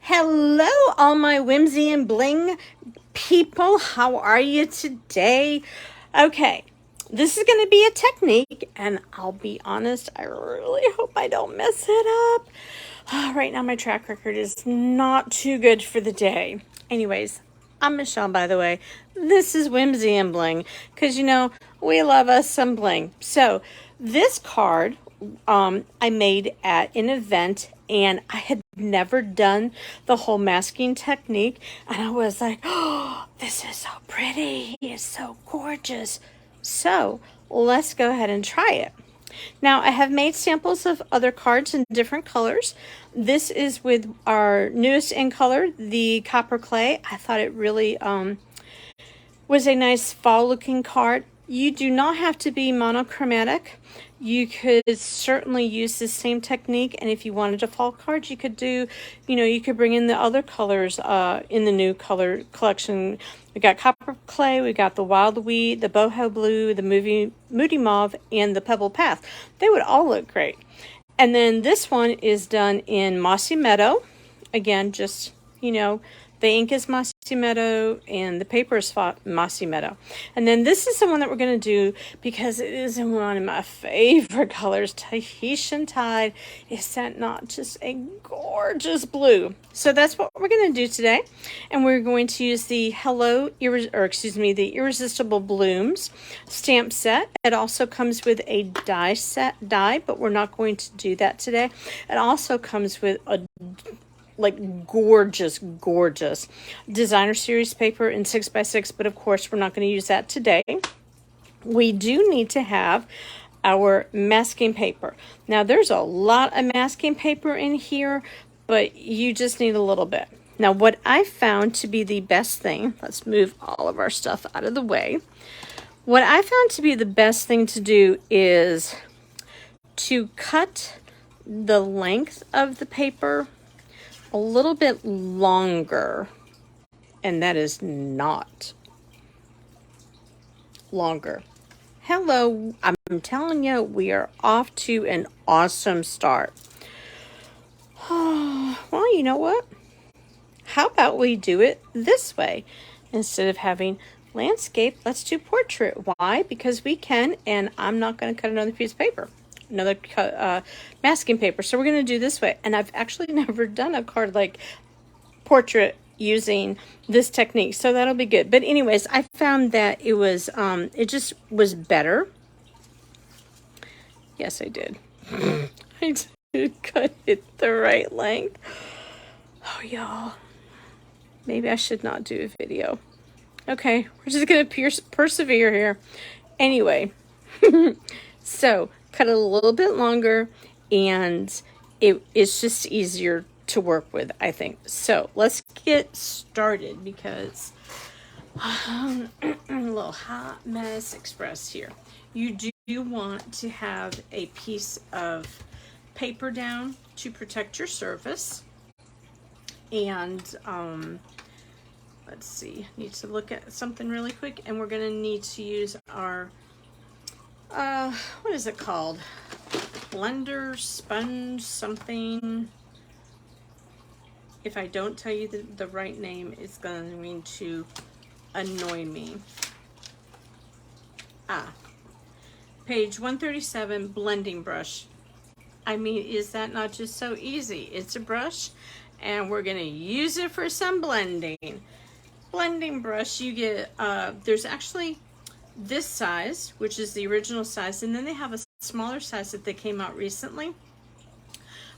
Hello, all my Whimsy and Bling people. How are you today? Okay, this is going to be a technique, and I'll be honest, I really hope I don't mess it up. Right now, my track record is not too good for the day. Anyways, I'm Michelle, by the way. This is Whimsy and Bling, because, you know, we love us some bling. So, this card I made at an event, and I had never done the whole masking technique, and I was like, oh, this is so pretty. It's so gorgeous. So, let's go ahead and try it. Now, I have made samples of other cards in different colors. This is with our newest in color, the Copper Clay. I thought it really was a nice fall looking card. You do not have to be monochromatic. You could certainly use the same technique, and if you wanted a fall card, you could do, you could bring in the other colors in the new color collection. We got Copper Clay, we got the Wild Wheat, the Boho Blue, the Moody Mauve, and the Pebble Path. They would all look great. And then this one is done in Mossy Meadow. Again, just, the ink is Mossy Meadow and the paper is Mossy Meadow. And then this is the one that we're going to do because it is in one of my favorite colors, Tahitian Tide. Is that not just a gorgeous blue? So that's what we're going to do today. And we're going to use the the Irresistible Blooms stamp set. It also comes with a die, but we're not going to do that today. It also comes with a gorgeous designer series paper in 6x6, but of course we're not going to use that today. We do need to have our masking paper. Now there's a lot of masking paper in here, but you just need a little bit. Now what I found to be the best thing, let's move all of our stuff out of the way. What I found to be the best thing to do is to cut the length of the paper a little bit longer, and that is not longer. Hello, I'm telling you, we are off to an awesome start. Well, you know what? How about we do it this way? Instead of having landscape, let's do portrait. Why? Because we can, and I'm not going to cut another piece of paper. Another masking paper. So we're going to do this way. And I've actually never done a card like portrait using this technique. So that'll be good. But anyways, I found that it was, it just was better. Yes, I did. I did cut it the right length. Oh, y'all. Maybe I should not do a video. Okay, we're just going to persevere here. Anyway, so cut it a little bit longer, and it's just easier to work with, I think. So let's get started because a little hot mess express here. You do want to have a piece of paper down to protect your surface. And let's see, need to look at something really quick, and we're going to need to use our what is it called? Blender, sponge, something. If I don't tell you the right name, it's going to annoy me. Page 137, blending brush. I mean, is that not just so easy? It's a brush, and we're going to use it for some blending. Blending brush, you get, there's actually this size, which is the original size, and then they have a smaller size that they came out recently.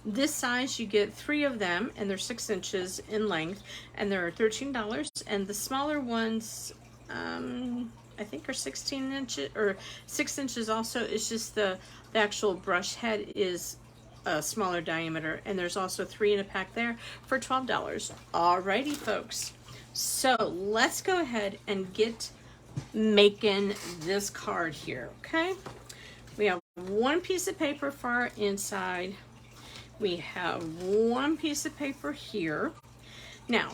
This size, you get 3 of them, and they're 6 inches in length, and they're $13. And the smaller ones, I think, are 16 inches or 6 inches. Also, it's just the actual brush head is a smaller diameter, and there's also 3 in a pack there for $12. Alrighty, folks. So let's go ahead and get making this card here. Okay, we have 1 piece of paper for our inside. We have 1 piece of paper here. Now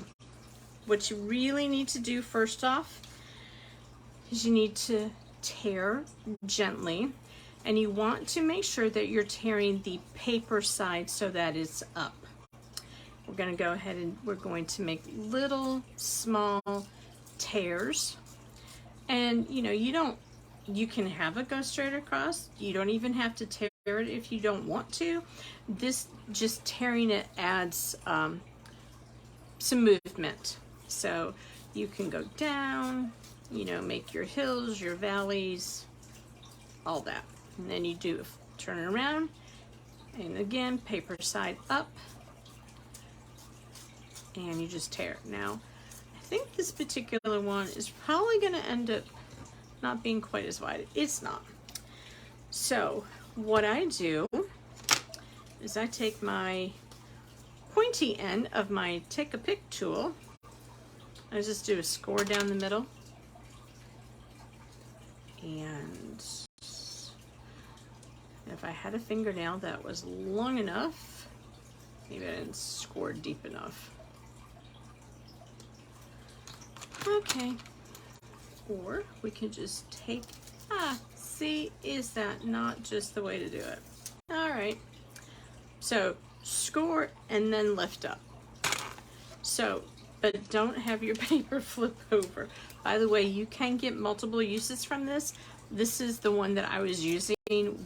what you really need to do first off is you need to tear gently, and you want to make sure that you're tearing the paper side so that it's up. we're going to go ahead and we're going to make little small tears. And you can have it go straight across. You don't even have to tear it if you don't want to. This just tearing it adds some movement. So you can go down, make your hills, your valleys, all that. And then you do turn it around, and again, paper side up, and you just tear it. Now, I think this particular one is probably going to end up not being quite as wide. It's not. So what I do is I take my pointy end of my take a pick tool. I just do a score down the middle, and if I had a fingernail that was long enough, maybe I didn't score deep enough. Okay, or we can just take, see, is that not just the way to do it? All right, so score and then lift up. So, but don't have your paper flip over. By the way, you can get multiple uses from this. This is the one that I was using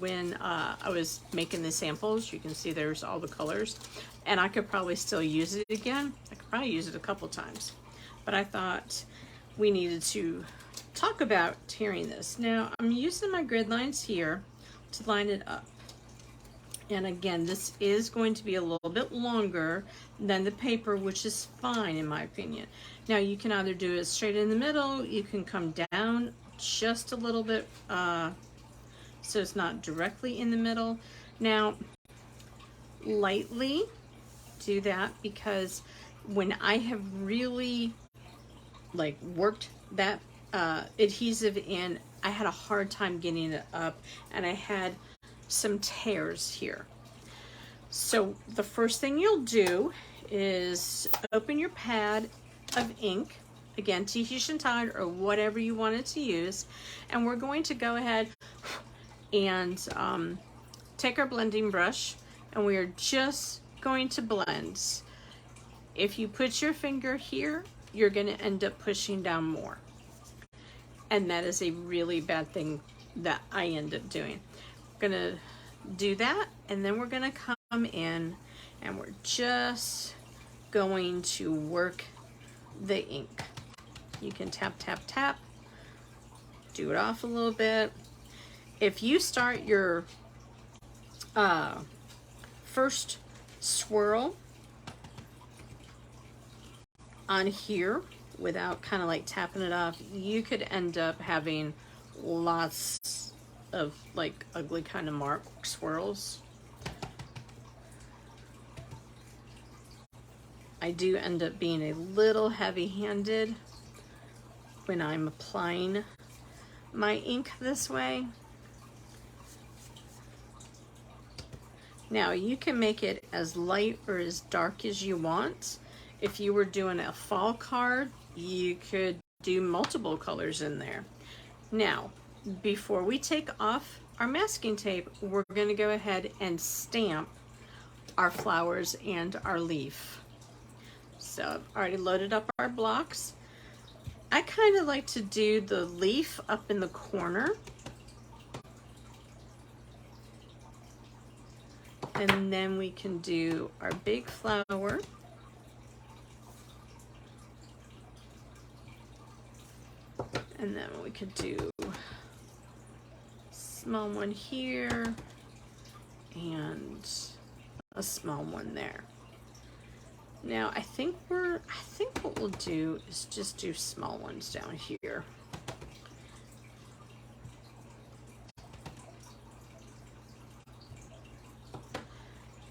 when I was making the samples. You can see there's all the colors, and I could probably still use it again. I could probably use it a couple times, but I thought we needed to talk about tearing this. Now I'm using my grid lines here to line it up. And again, this is going to be a little bit longer than the paper, which is fine in my opinion. Now you can either do it straight in the middle, you can come down just a little bit so it's not directly in the middle. Now, lightly do that, because when I have really like worked that adhesive in, I had a hard time getting it up, and I had some tears here. So the first thing you'll do is open your pad of ink, again Tahitian Tide or whatever you wanted to use, and we're going to go ahead and take our blending brush, and we are just going to blend. If you put your finger here, you're going to end up pushing down more, and that is a really bad thing that I end up doing. Gonna do that, and then we're gonna come in and we're just going to work the ink. You can tap, tap, tap, do it off a little bit. If you start your first swirl on here without kind of like tapping it off, you could end up having lots of like ugly kind of mark swirls. I do end up being a little heavy-handed when I'm applying my ink this way. Now you can make it as light or as dark as you want. If you were doing a fall card, you could do multiple colors in there. Now, before we take off our masking tape, we're going to go ahead and stamp our flowers and our leaf. So I've already loaded up our blocks. I kind of like to do the leaf up in the corner, and then we can do our big flower. And then we could do small one here and a small one there. Now I think what we'll do is just do small ones down here.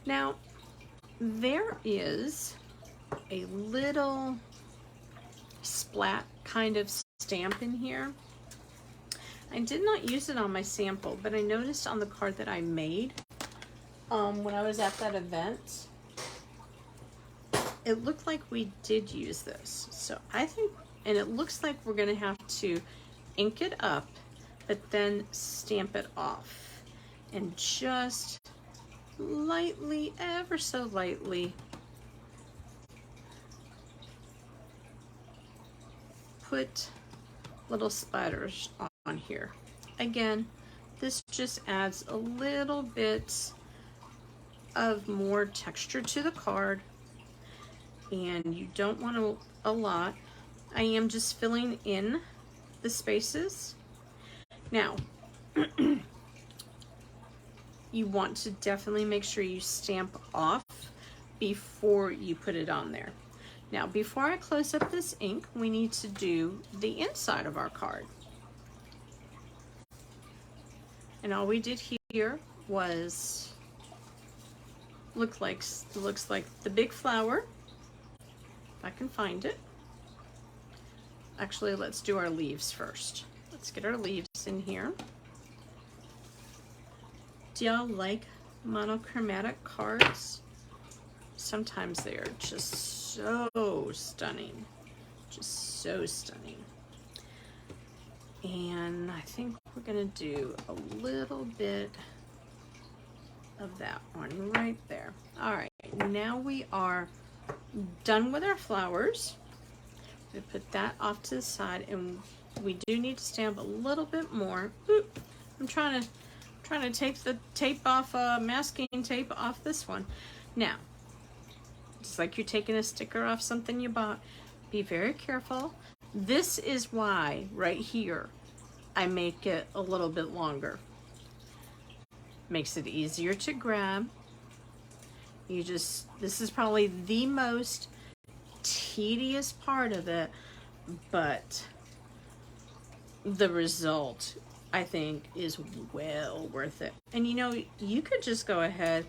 Now there is a little splat kind of stamp in here. I did not use it on my sample, but I noticed on the card that I made when I was at that event, it looked like we did use this. So I think, and it looks like we're gonna have to ink it up, but then stamp it off, and just lightly, ever so lightly, put little splatters on here. Again, this just adds a little bit of more texture to the card, and you don't want a lot. I am just filling in the spaces. Now, you want to definitely make sure you stamp off before you put it on there. Now, before I close up this ink, we need to do the inside of our card. And all we did here was looks like the big flower. If I can find it. Actually, let's do our leaves first. Let's get our leaves in here. Do y'all like monochromatic cards? Sometimes they are just so stunning. Just so stunning. And I think we're gonna do a little bit of that one right there. All right, now we are done with our flowers. We put that off to the side, and we do need to stamp a little bit more. Oop, I'm trying to take the tape off, masking tape off this one. Now, just like you're taking a sticker off something you bought, be very careful. This is why right here I make it a little bit longer. Makes it easier to grab. This is probably the most tedious part of it, but the result, I think, is well worth it. And you know, you could just go ahead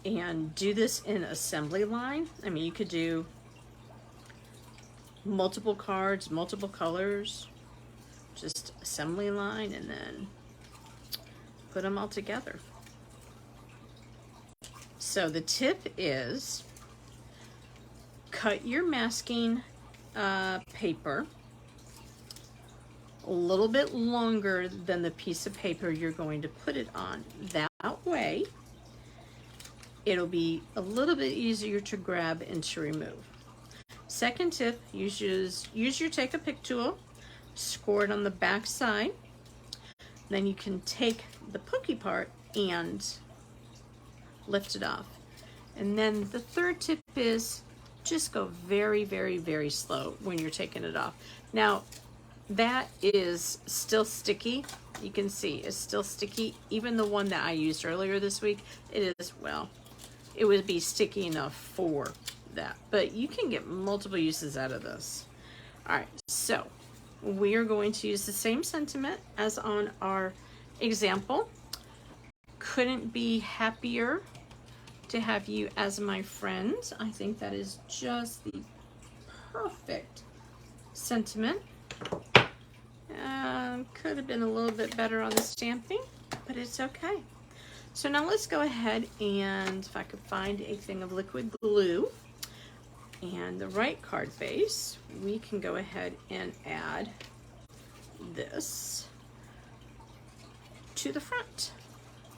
and do this in assembly line. I mean, you could do multiple cards, multiple colors, just assembly line, and then put them all together. So the tip is cut your masking paper a little bit longer than the piece of paper you're going to put it on. That way, it'll be a little bit easier to grab and to remove. Second tip, use your take a pick tool, score it on the back side. Then you can take the pokey part and lift it off. And then the third tip is just go very, very, very slow when you're taking it off. Now, that is still sticky. You can see it's still sticky. Even the one that I used earlier this week, it is, well, it would be sticky enough for that. But you can get multiple uses out of this. All right, so we are going to use the same sentiment as on our example. Couldn't be happier to have you as my friend. I think that is just the perfect sentiment. Could have been a little bit better on the stamping, but it's okay. So now let's go ahead and, if I could find a thing of liquid glue and the right card base, we can go ahead and add this to the front.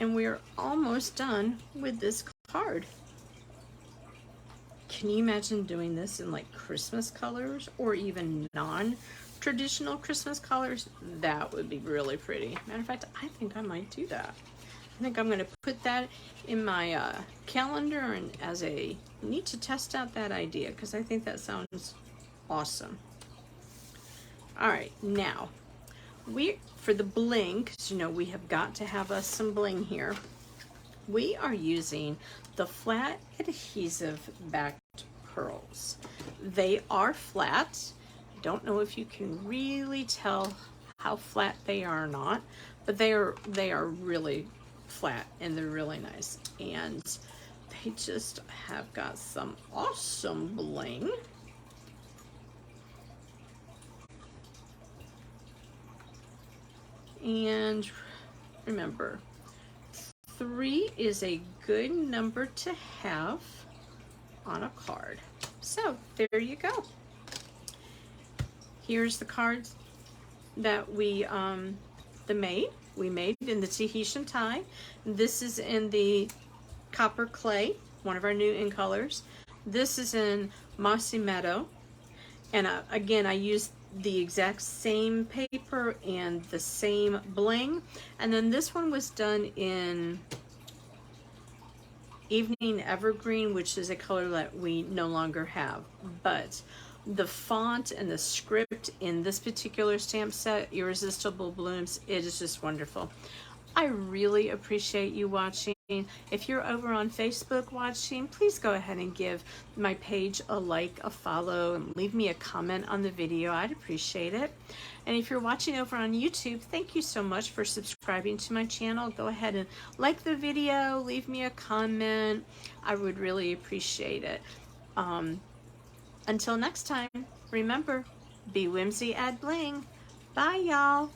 And we're almost done with this card. Can you imagine doing this in like Christmas colors or even non-traditional Christmas colors? That would be really pretty. Matter of fact, I think I might do that. I think I'm going to put that in my calendar and as a need to test out that idea, because I think that sounds awesome. All right, now for the bling, because you know we have got to have us some bling here, we are using the flat adhesive backed pearls. They are flat. I don't know if you can really tell how flat they are or not, but they are really flat and they're really nice, and they just have got some awesome bling. And remember, 3 is a good number to have on a card. So there you go. Here's the cards that we made in the Tahitian tie. This is in the Copper Clay, one of our new in colors. This is in Mossy Meadow. And again, I used the exact same paper and the same bling. And then this one was done in Evening Evergreen, which is a color that we no longer have. But the font and the script in this particular stamp set, Irresistible Blooms, it is just wonderful. I really appreciate you watching. If you're over on Facebook watching, please go ahead and give my page a like, a follow, and leave me a comment on the video. I'd appreciate it. And if you're watching over on YouTube, thank you so much for subscribing to my channel. Go ahead and like the video, leave me a comment. I would really appreciate it. Until next time, remember, be whimsy, add bling. Bye, y'all.